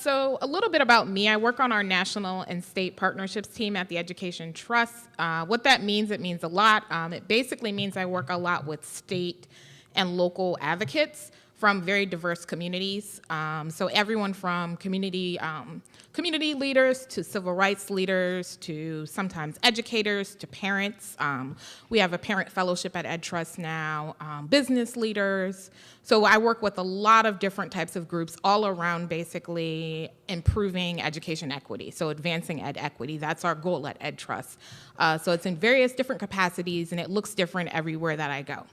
So a little bit about me. I work on our national and state partnerships team at the Education Trust. What that means, it means a lot. It basically means I work a lot with state and local advocates from very diverse communities. So everyone from community leaders to civil rights leaders to sometimes educators to parents. We have a parent fellowship at EdTrust now, business leaders. So I work with a lot of different types of groups all around basically improving education equity, so advancing ed equity. That's our goal at EdTrust. So it's in various different capacities and it looks different everywhere that I go.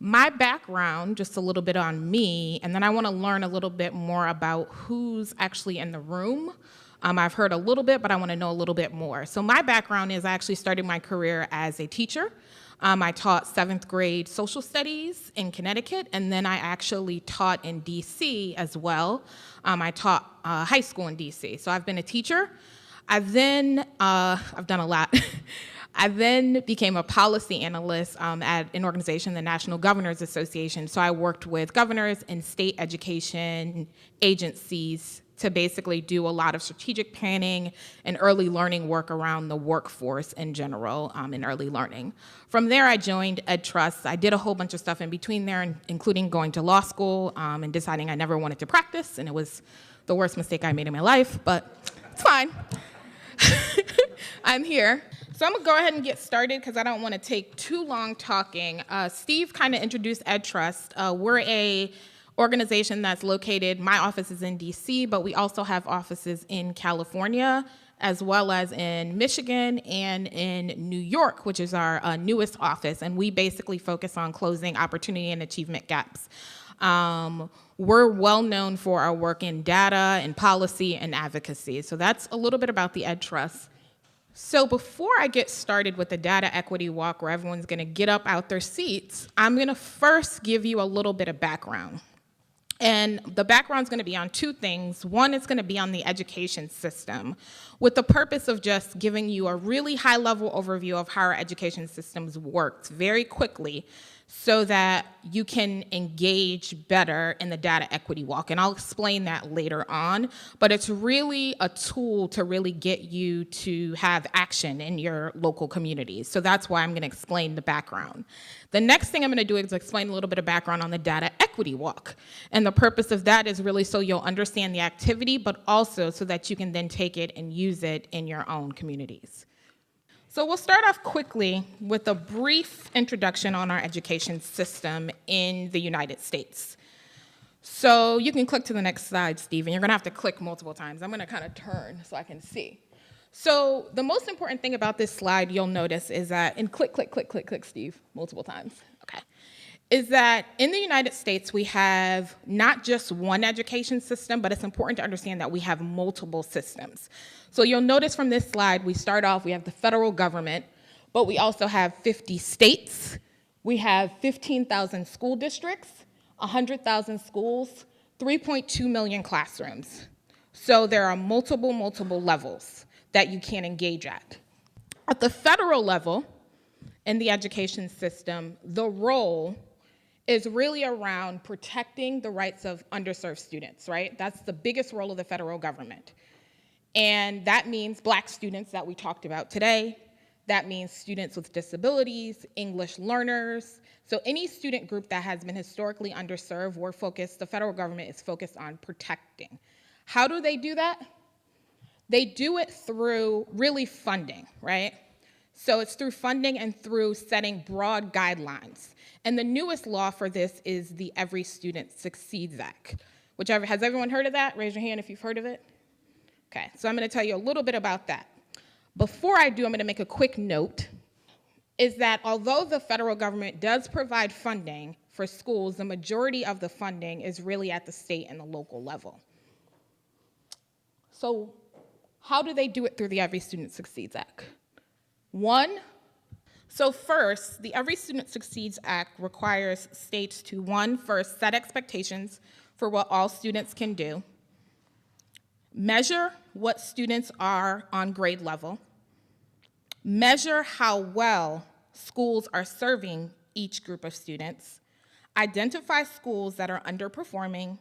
My background, just a little bit on me, and then I want to learn a little bit more about who's actually in the room. I've heard a little bit, but I want to know a little bit more. So my background is I actually started my career as a teacher. I taught 7th grade social studies in Connecticut, and then I actually taught in DC as well. I taught high school in DC. So I've been a teacher. I've done a lot. I then became a policy analyst at an organization, the National Governors Association. So I worked with governors and state education agencies to basically do a lot of strategic planning and early learning work around the workforce in general in early learning. From there, I joined EdTrust. I did a whole bunch of stuff in between there, including going to law school and deciding I never wanted to practice, and it was the worst mistake I made in my life, but it's fine. I'm here. So I'm gonna go ahead and get started because I don't want to take too long talking. Steve kind of introduced EdTrust. We're a organization that's located, my office is in DC, but we also have offices in California, as well as in Michigan and in New York, which is our newest office, and we basically focus on closing opportunity and achievement gaps. We're well known for our work in data and policy and advocacy. So that's a little bit about the EdTrust. So before I get started with the data equity walk where everyone's gonna get up out their seats, I'm gonna first give you a little bit of background. And the background's gonna be on two things. One is gonna be on the education system with the purpose of just giving you a really high level overview of how our education systems works very quickly so that you can engage better in the data equity walk. And I'll explain that later on, but it's really a tool to really get you to have action in your local communities. So that's why I'm gonna explain the background. The next thing I'm gonna do is explain a little bit of background on the data equity walk. And the purpose of that is really so you'll understand the activity, but also so that you can then take it and use it in your own communities. So we'll start off quickly with a brief introduction on our education system in the United States. So you can click to the next slide, Steve, and you're gonna have to click multiple times. I'm gonna kind of turn so I can see. So the most important thing about this slide you'll notice is that, and click, Steve, multiple times, okay, is that in the United States we have not just one education system, but it's important to understand that we have multiple systems. So you'll notice from this slide, we start off, we have the federal government, but we also have 50 states, we have 15,000 school districts, 100,000 schools, 3.2 million classrooms. So there are multiple levels that you can engage at. At the federal level, in the education system, the role is really around protecting the rights of underserved students, right? That's the biggest role of the federal government. And that means Black students that we talked about today. That means students with disabilities, English learners. So any student group that has been historically underserved, the federal government is focused on protecting. How do they do that? They do it through really funding, right? So it's through funding and through setting broad guidelines. And the newest law for this is the Every Student Succeeds Act. Has everyone heard of that? Raise your hand if you've heard of it. Okay, so I'm gonna tell you a little bit about that. Before I do, I'm gonna make a quick note, is that although the federal government does provide funding for schools, the majority of the funding is really at the state and the local level. So how do they do it through the Every Student Succeeds Act? So first, the Every Student Succeeds Act requires states to, first set expectations for what all students can do, measure what students are on grade level, measure how well schools are serving each group of students, identify schools that are underperforming,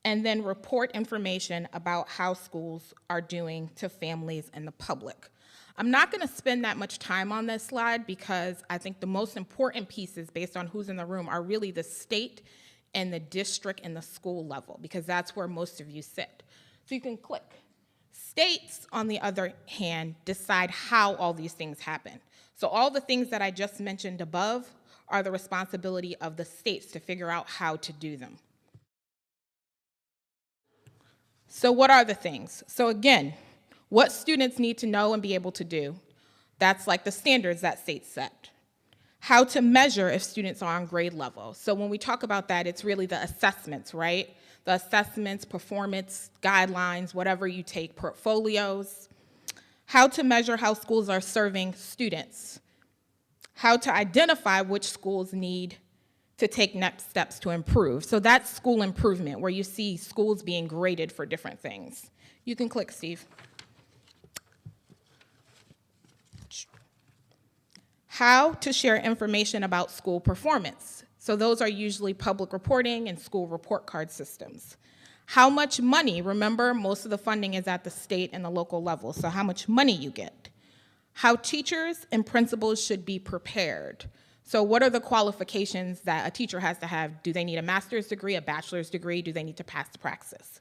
and then report information about how schools are doing to families and the public. I'm not going to spend that much time on this slide because I think the most important pieces based on who's in the room are really the state and the district and the school level, because that's where most of you sit. So you can click. States, on the other hand, decide how all these things happen. So all the things that I just mentioned above are the responsibility of the states to figure out how to do them. So what are the things? So again, what students need to know and be able to do. That's like the standards that states set. How to measure if students are on grade level. So when we talk about that, it's really the assessments, right? The assessments, performance, guidelines, whatever you take, portfolios. How to measure how schools are serving students. How to identify which schools need to take next steps to improve. So that's school improvement, where you see schools being graded for different things. You can click, Steve. How to share information about school performance. So those are usually public reporting and school report card systems. How much money, remember, most of the funding is at the state and the local level, so how much money you get. How teachers and principals should be prepared. So what are the qualifications that a teacher has to have? Do they need a master's degree, a bachelor's degree? Do they need to pass the praxis?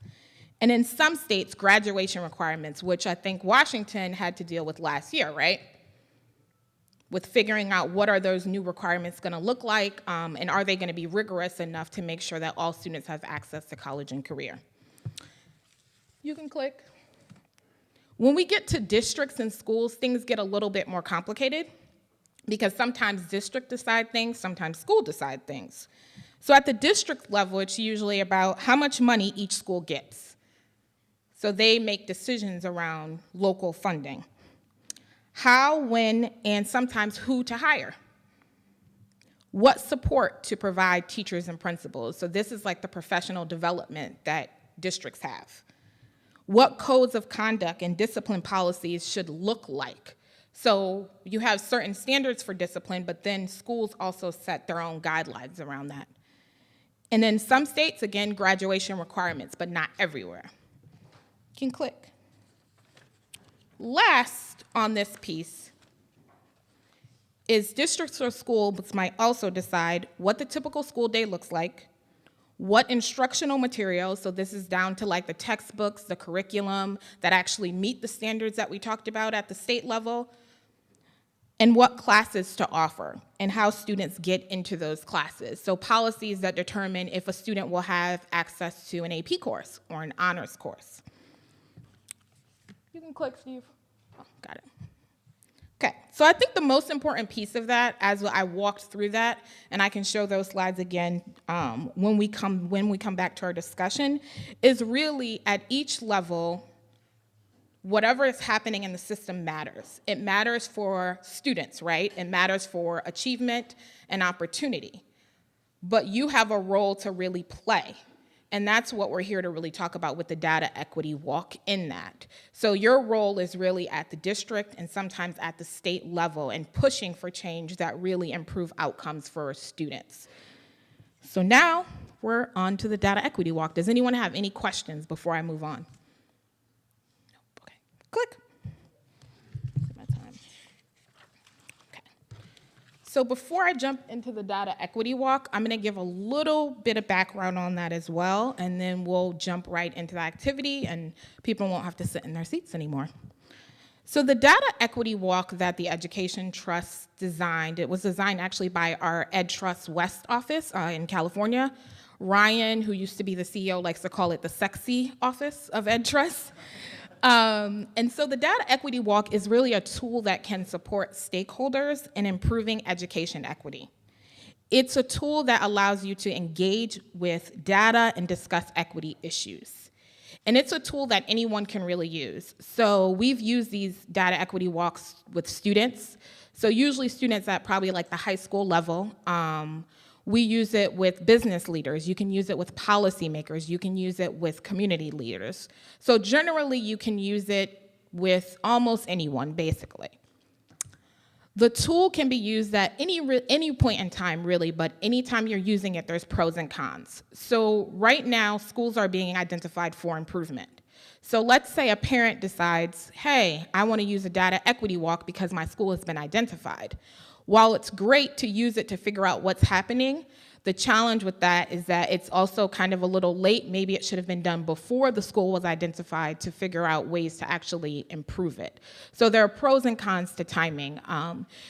And in some states, graduation requirements, which I think Washington had to deal with last year, right? With figuring out what are those new requirements going to look like, and are they going to be rigorous enough to make sure that all students have access to college and career. You can click. When we get to districts and schools, things get a little bit more complicated because sometimes district decide things, sometimes school decide things. So at the district level, it's usually about how much money each school gets. So they make decisions around local funding. How, when, and sometimes who to hire. What support to provide teachers and principals. So this is like the professional development that districts have. What codes of conduct and discipline policies should look like. So you have certain standards for discipline, but then schools also set their own guidelines around that. And then some states, again, graduation requirements, but not everywhere. You can click. Last on this piece is districts or schools might also decide what the typical school day looks like, what instructional materials, so this is down to like the textbooks, the curriculum that actually meet the standards that we talked about at the state level, and what classes to offer and how students get into those classes. So policies that determine if a student will have access to an AP course or an honors course. You can click, Steve. Oh, got it. Okay, so I think the most important piece of that, as I walked through that, and I can show those slides again when we come back to our discussion, is really at each level, whatever is happening in the system matters. It matters for students, right? It matters for achievement and opportunity. But you have a role to really play. And that's what we're here to really talk about with the data equity walk in that. So your role is really at the district and sometimes at the state level and pushing for change that really improve outcomes for students. So now we're on to the data equity walk. Does anyone have any questions before I move on? Okay, click. My time. Okay. So before I jump into the data equity walk, I'm going to give a little bit of background on that as well, and then we'll jump right into the activity, and people won't have to sit in their seats anymore. So the data equity walk that the Education Trust designed, it was designed actually by our Ed Trust West office in California. Ryan, who used to be the CEO, likes to call it the sexy office of Ed Trust. And so the data equity walk is really a tool that can support stakeholders in improving education equity. It's a tool that allows you to engage with data and discuss equity issues. And it's a tool that anyone can really use. So we've used these data equity walks with students. So usually students at probably like the high school level. We use it with business leaders. You can use it with policymakers. You can use it with community leaders. So generally, you can use it with almost anyone, basically. The tool can be used at any point in time, really, but anytime you're using it, there's pros and cons. So right now, schools are being identified for improvement. So let's say a parent decides, hey, I want to use a data equity walk because my school has been identified. While it's great to use it to figure out what's happening, the challenge with that is that it's also kind of a little late. Maybe it should have been done before the school was identified to figure out ways to actually improve it. So there are pros and cons to timing.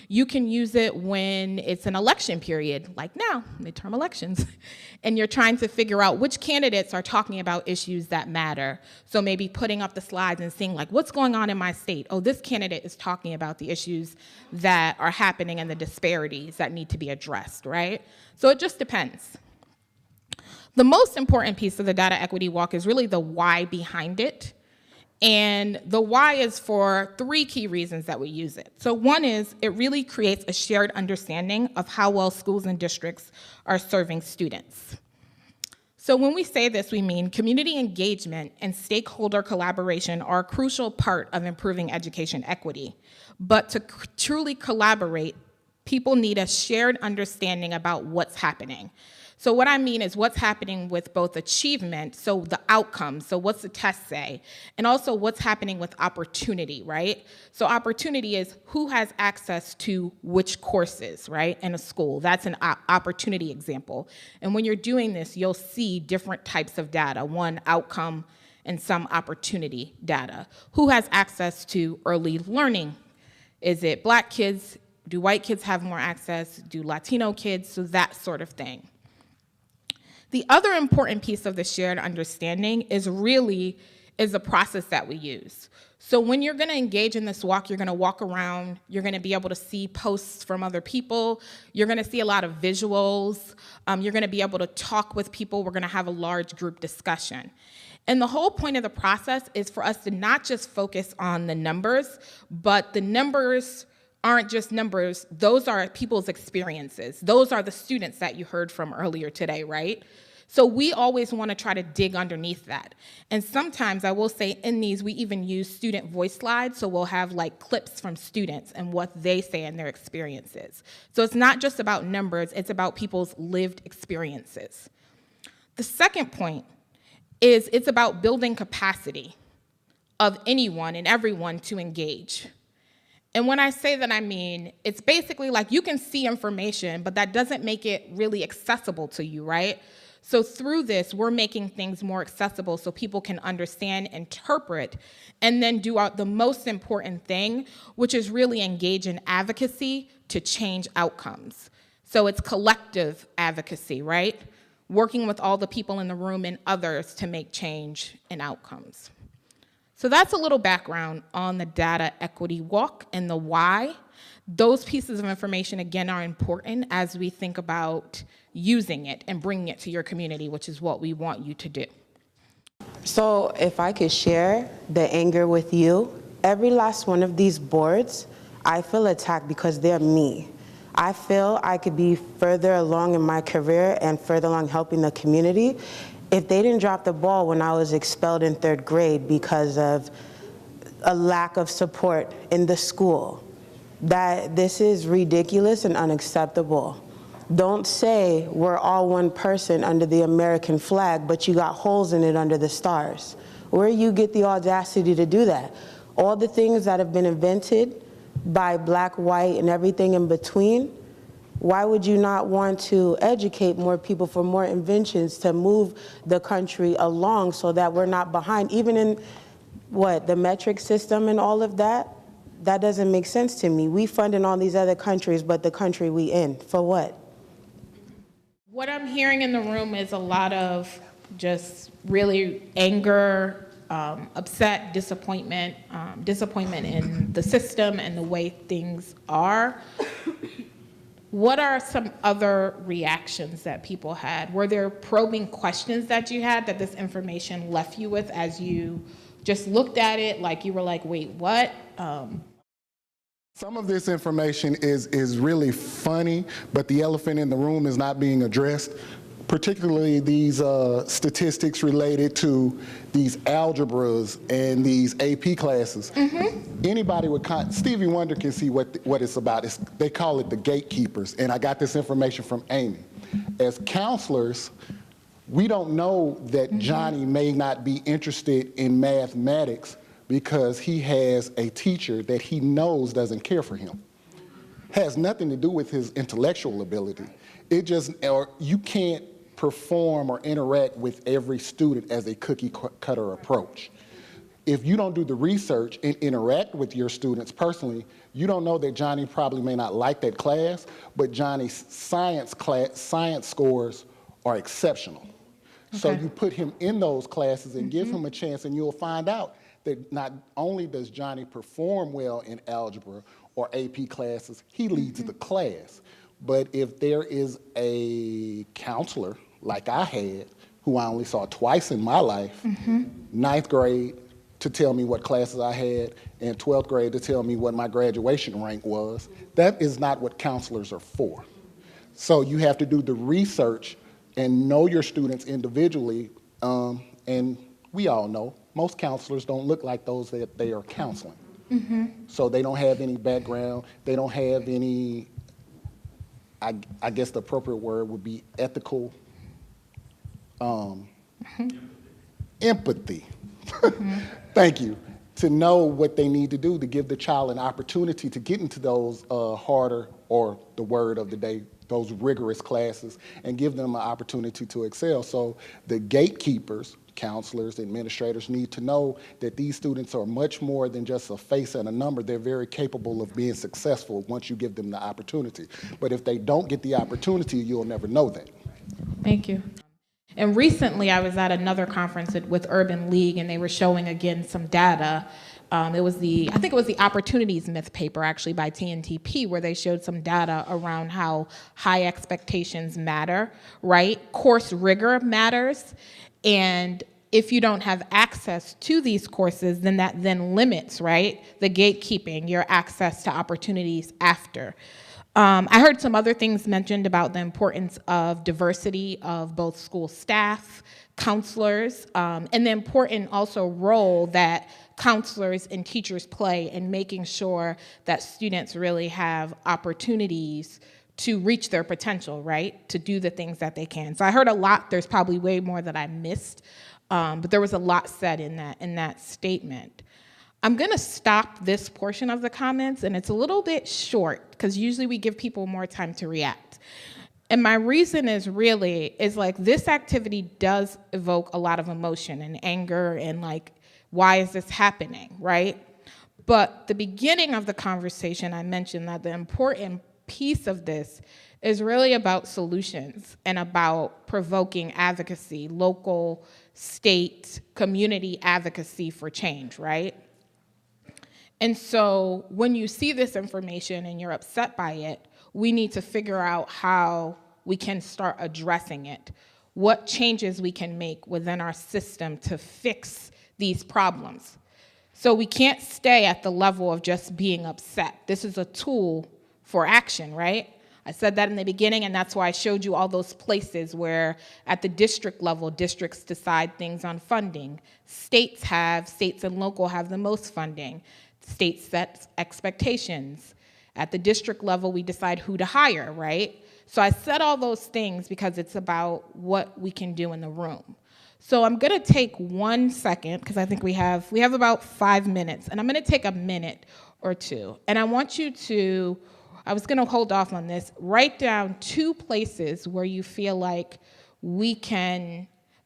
You can use it when it's an election period, like now, midterm elections, and you're trying to figure out which candidates are talking about issues that matter. So maybe putting up the slides and seeing like, what's going on in my state? Oh, this candidate is talking about the issues that are happening and the disparities that need to be addressed, right? So it just depends. The most important piece of the data equity walk is really the why behind it. And the why is for 3 key reasons that we use it. So one is it really creates a shared understanding of how well schools and districts are serving students. So when we say this, we mean community engagement and stakeholder collaboration are a crucial part of improving education equity. But to truly collaborate, people need a shared understanding about what's happening. So what I mean is what's happening with both achievement, so the outcomes, so what's the test say, and also what's happening with opportunity, right? So opportunity is who has access to which courses, right, in a school. That's an opportunity example. And when you're doing this, you'll see different types of data, one outcome and some opportunity data. Who has access to early learning? Is it Black kids? Do white kids have more access? Do Latino kids? So that sort of thing. The other important piece of the shared understanding is the process that we use. So when you're gonna engage in this walk, you're gonna walk around, you're gonna be able to see posts from other people, you're gonna see a lot of visuals, you're gonna be able to talk with people, we're gonna have a large group discussion. And the whole point of the process is for us to not just focus on the numbers, but the numbers aren't just numbers, those are people's experiences. Those are the students that you heard from earlier today, right? So we always want to try to dig underneath that. And sometimes I will say in these, we even use student voice slides, so we'll have like clips from students and what they say in their experiences. So it's not just about numbers, it's about people's lived experiences. The second point is it's about building capacity of anyone and everyone to engage. And when I say that, I mean, it's basically like you can see information, but that doesn't make it really accessible to you, right? So through this, we're making things more accessible so people can understand, interpret, and then do the most important thing, which is really engage in advocacy to change outcomes. So it's collective advocacy, right? Working with all the people in the room and others to make change in outcomes. So that's a little background on the data equity walk and the why. Those pieces of information, again, are important as we think about using it and bringing it to your community, which is what we want you to do. So if I could share the anger with you, every last one of these boards, I feel attacked because they're me. I feel I could be further along in my career and further along helping the community if they didn't drop the ball when I was expelled in 3rd grade because of a lack of support in the school. That this is ridiculous and unacceptable. Don't say we're all one person under the American flag, but you got holes in it under the stars. Where you get the audacity to do that? All the things that have been invented by Black, white, and everything in between, why would you not want to educate more people for more inventions to move the country along so that we're not behind? Even in the metric system and all of that, that doesn't make sense to me. We fund in all these other countries, but the country we in, for what? What I'm hearing in the room is a lot of just really anger, upset, disappointment in the system and the way things are. What are some other reactions that people had? Were there probing questions that you had that this information left you with as you just looked at it, like you were like, wait, what? Some of this information is really funny, but the elephant in the room is not being addressed. particularly these statistics related to these algebras and these AP classes. Anybody with Stevie Wonder can see what it's about. They call it the gatekeepers, and I got this information from Amy. As counselors, we don't know that Johnny may not be interested in mathematics because he has a teacher that he knows doesn't care for him. Has nothing to do with his intellectual ability. Or you can't perform or interact with every student as a cookie cutter approach. If you don't do the research and interact with your students personally, you don't know that Johnny probably may not like that class, but Johnny's science scores are exceptional. So you put him in those classes and give him a chance, and you'll find out that not only does Johnny perform well in algebra or AP classes, he leads the class. But if there is a counselor, like I had, who I only saw twice in my life, ninth grade to tell me what classes I had, and 12th grade to tell me what my graduation rank was, that is not what counselors are for. So you have to do the research and know your students individually, and we all know most counselors don't look like those that they are counseling. So they don't have any background, they don't have any, I guess the appropriate word would be ethical empathy. Thank you. To know what they need to do to give the child an opportunity to get into those harder, or the word of the day, those rigorous classes, and give them an opportunity to excel. So the gatekeepers, counselors, administrators, need to know that these students are much more than just a face and a number. They're very capable of being successful once you give them the opportunity. But if they don't get the opportunity, you'll never know that. Thank you. And recently, I was at another conference with Urban League, and they were showing again some data. I think it was the Opportunities Myth paper, actually, by TNTP, where they showed some data around how high expectations matter, right? Course rigor matters, and if you don't have access to these courses, then that then limits, right, the gatekeeping, your access to opportunities after. I heard some other things mentioned about the importance of diversity of both school staff, counselors, and the important also role that counselors and teachers play in making sure that students really have opportunities to reach their potential, right? To do the things that they can. So I heard a lot. There's probably way more that I missed, but there was a lot said in that statement. I'm going to stop this portion of the comments, and it's a little bit short because usually we give people more time to react. And my reason is like this activity does evoke a lot of emotion and anger and like, why is this happening, right? But the beginning of the conversation, I mentioned that the important piece of this is really about solutions and about provoking advocacy, local, state, community advocacy for change, right? And so when you see this information and you're upset by it, we need to figure out how we can start addressing it, what changes we can make within our system to fix these problems. So we can't stay at the level of just being upset. This is a tool for action, right? I said that in the beginning, and that's why I showed you all those places where at the district level, districts decide things on funding. States and local have the most funding. State sets expectations. At the district level, we decide who to hire, right? So I said all those things because it's about what we can do in the room. So I'm going to take 1 second, because I think we have about 5 minutes, and I'm going to take a minute or two. And I want you to, I was going to hold off on this, write down 2 places where you feel like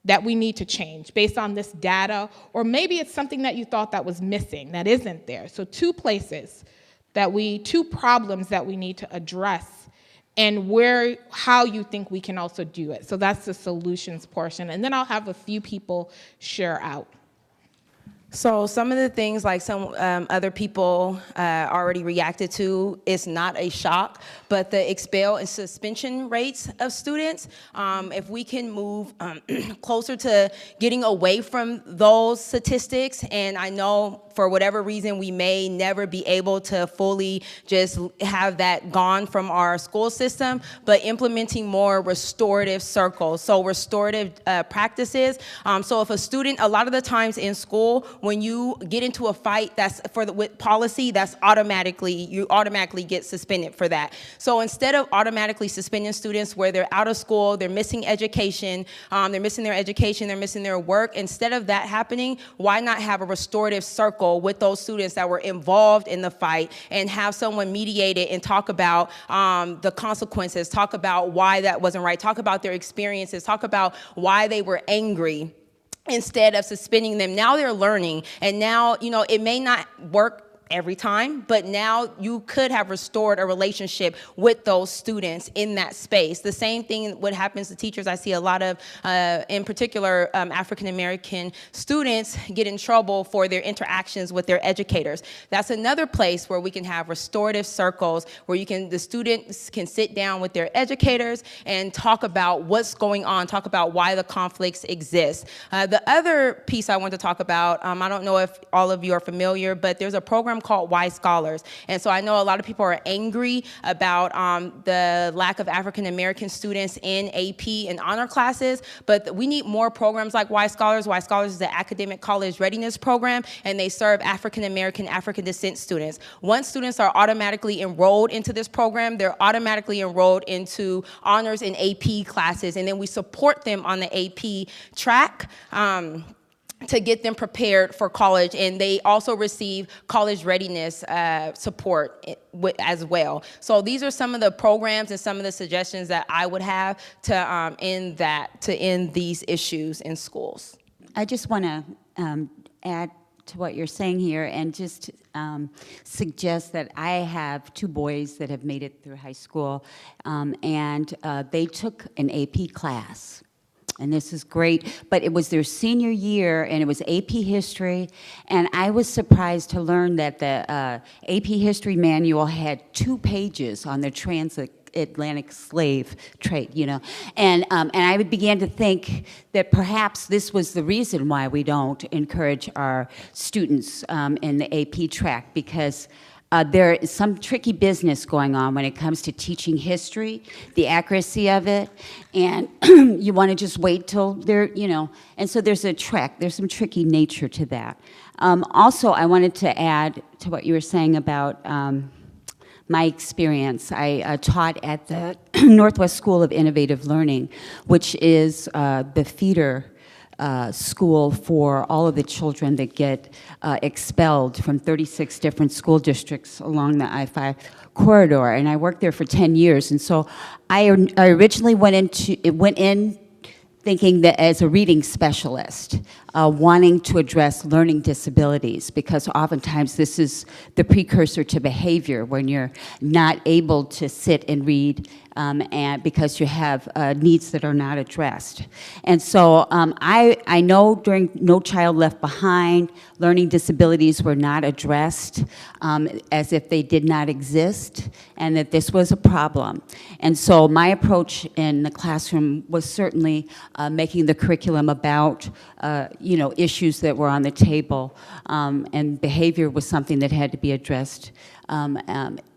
that we need to change based on this data, or maybe it's something that you thought that was missing, that isn't there. So 2 places 2 problems that we need to address, and how you think we can also do it. So that's the solutions portion. And then I'll have a few people share out. So some of the things like some other people already reacted to, it's not a shock, but the expel and suspension rates of students, if we can move closer to getting away from those statistics, and I know for whatever reason, we may never be able to fully just have that gone from our school system, but implementing more restorative circles, so restorative practices. So if a student, a lot of the times in school, when you get into a fight that's with policy, that's you automatically get suspended for that. So instead of automatically suspending students where they're out of school, they're missing education, they're missing their work, instead of that happening, why not have a restorative circle with those students that were involved in the fight and have someone mediate it and talk about the consequences, talk about why that wasn't right, talk about their experiences, talk about why they were angry, instead of suspending them. Now they're learning, and now, it may not work every time, but now you could have restored a relationship with those students in that space. The same thing what happens to teachers. I see a lot of, in particular, African-American students get in trouble for their interactions with their educators. That's another place where we can have restorative circles where the students can sit down with their educators and talk about what's going on, talk about why the conflicts exist. The other piece I want to talk about, I don't know if all of you are familiar, but there's a program called Y Scholars. And so I know a lot of people are angry about the lack of African-American students in AP and honor classes, but we need more programs like Y Scholars. Y Scholars is the academic college readiness program, and they serve African-American, African descent students. Once students are automatically enrolled into this program, they're automatically enrolled into honors and AP classes, and then we support them on the AP track to get them prepared for college, and they also receive college readiness support as well. So these are some of the programs and some of the suggestions that I would have to end these issues in schools. I just want to add to what you're saying here and just suggest that I have two boys that have made it through high school, and they took an AP class. And this is great, but it was their senior year, and it was AP History, and I was surprised to learn that the AP History manual had 2 pages on the transatlantic slave trade, and I began to think that perhaps this was the reason why we don't encourage our students in the AP track, because there is some tricky business going on when it comes to teaching history, the accuracy of it, and you want to just wait till they're, and so there's some tricky nature to that. Also, I wanted to add to what you were saying about my experience. I taught at the Northwest School of Innovative Learning, which is the feeder school for all of the children that get expelled from 36 different school districts along the I-5 corridor, and I worked there for 10 years. And so I originally went in thinking that as a reading specialist, wanting to address learning disabilities, because oftentimes this is the precursor to behavior when you're not able to sit and read and because you have needs that are not addressed. And so I know during No Child Left Behind, learning disabilities were not addressed as if they did not exist, and that this was a problem. And so my approach in the classroom was certainly making the curriculum about issues that were on the table, and behavior was something that had to be addressed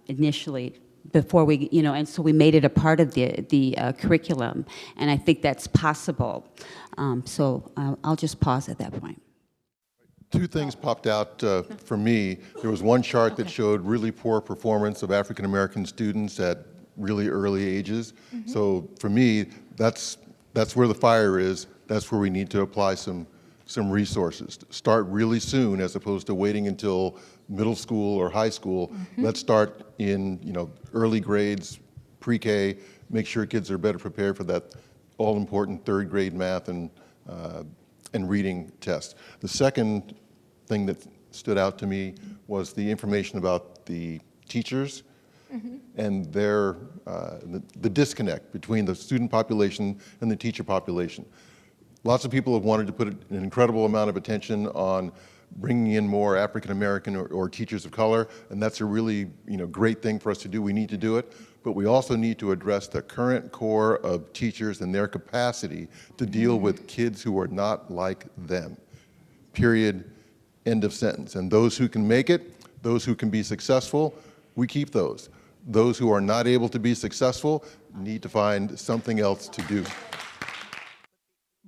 initially before we, and so we made it a part of the curriculum, and I think that's possible. So I'll just pause at that point. 2 things popped out for me. There was one chart that showed really poor performance of African American students at really early ages. Mm-hmm. So for me, that's where the fire is. That's where we need to apply some resources. Start really soon, as opposed to waiting until middle school or high school. Mm-hmm. Let's start in early grades, pre-K. Make sure kids are better prepared for that all-important 3rd grade math and reading test. The second thing that stood out to me was the information about the teachers. Mm-hmm. And their the disconnect between the student population and the teacher population. Lots of people have wanted to put an incredible amount of attention on bringing in more African American or teachers of color, and that's a really great thing for us to do. We need to do it, but we also need to address the current core of teachers and their capacity to deal with kids who are not like them. Period. end of sentence. And those who can make it, those who can be successful, we keep those. Those who are not able to be successful need to find something else to do.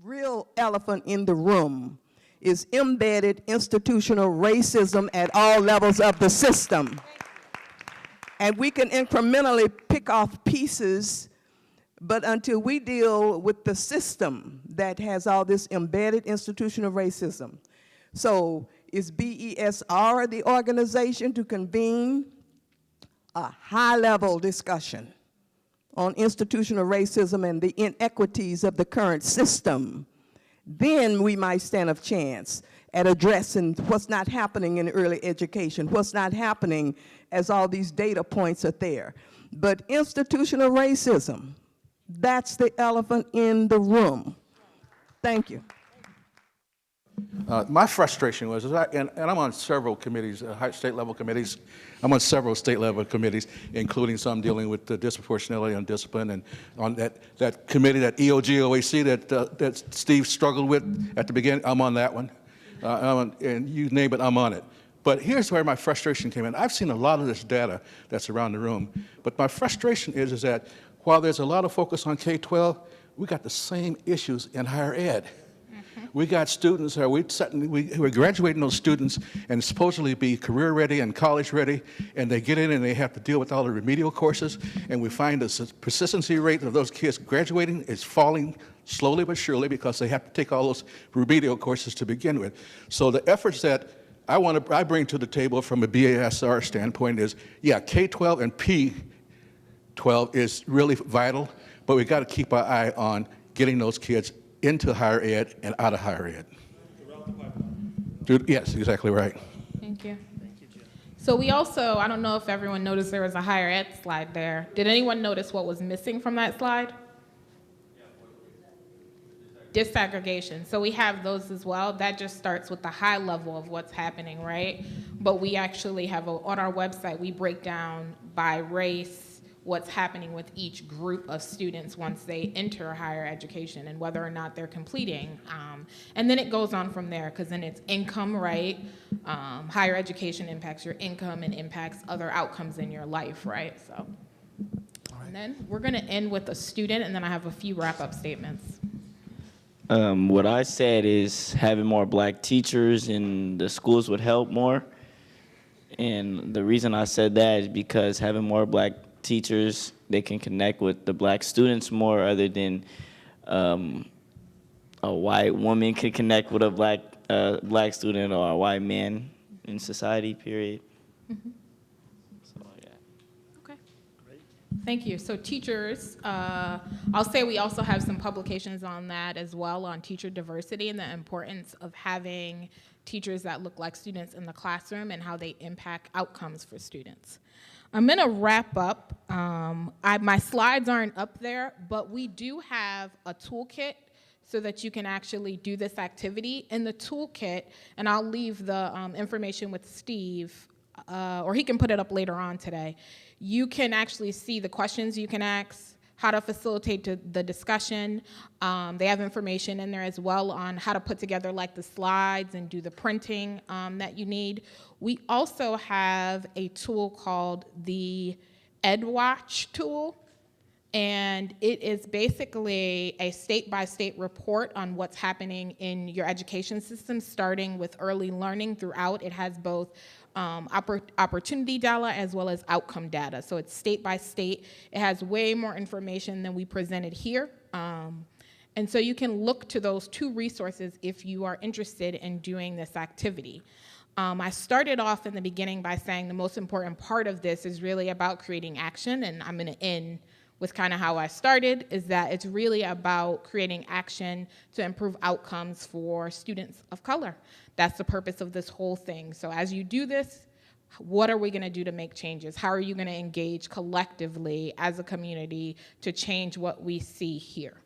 Real elephant in the room is embedded institutional racism at all levels of the system. And we can incrementally pick off pieces, but until we deal with the system that has all this embedded institutional racism. So is BESR the organization to convene a high-level discussion on institutional racism and the inequities of the current system? Then we might stand a chance at addressing what's not happening in early education, what's not happening as all these data points are there. But institutional racism, that's the elephant in the room. Thank you. My frustration was, and I'm on several committees, state level committees. I'm on several state level committees, including some dealing with the disproportionality on discipline, and on that committee, that EOG-OAC that Steve struggled with at the beginning. I'm on that one, and you name it, I'm on it. But here's where my frustration came in. I've seen a lot of this data that's around the room, but my frustration is that while there's a lot of focus on K-12, we got the same issues in higher ed. We got students who we're graduating those students and supposedly be career ready and college ready, and they get in and they have to deal with all the remedial courses, and we find the persistency rate of those kids graduating is falling slowly but surely because they have to take all those remedial courses to begin with. So the efforts that I bring to the table from a BESR standpoint is, yeah, K-12 and P-12 is really vital, but we got to keep our eye on getting those kids into higher ed and out of higher ed. Yes, exactly right. Thank you. So we also, I don't know if everyone noticed there was a higher ed slide there. Did anyone notice what was missing from that slide? Disaggregation. So we have those as well. That just starts with the high level of what's happening, right? But we actually have, on our website, we break down by race, what's happening with each group of students once they enter higher education and whether or not they're completing. And then it goes on from there, because then it's income, right? Higher education impacts your income and impacts other outcomes in your life, right? So, and then we're gonna end with a student, and then I have a few wrap-up statements. What I said is having more black teachers in the schools would help more. And the reason I said that is because having more black teachers, they can connect with the black students more, other than a white woman can connect with a black student or a white man in society, period. Mm-hmm. So, yeah. Okay. Great. Thank you. So teachers, I'll say we also have some publications on that as well, on teacher diversity and the importance of having teachers that look like students in the classroom and how they impact outcomes for students. I'm going to wrap up. My slides aren't up there, but we do have a toolkit so that you can actually do this activity. In the toolkit, and I'll leave the information with Steve, or he can put it up later on today, you can actually see the questions you can ask, how to facilitate the discussion. They have information in there as well on how to put together like the slides and do the printing that you need. We also have a tool called the EdWatch tool, and it is basically a state-by-state report on what's happening in your education system, starting with early learning throughout. It has both opportunity data as well as outcome data. So it's state by state. It has way more information than we presented here. And so you can look to those two resources if you are interested in doing this activity. I started off in the beginning by saying the most important part of this is really about creating action, and I'm going to end with kind of how I started, is that it's really about creating action to improve outcomes for students of color. That's the purpose of this whole thing. So as you do this, what are we going to do to make changes? How are you going to engage collectively as a community to change what we see here?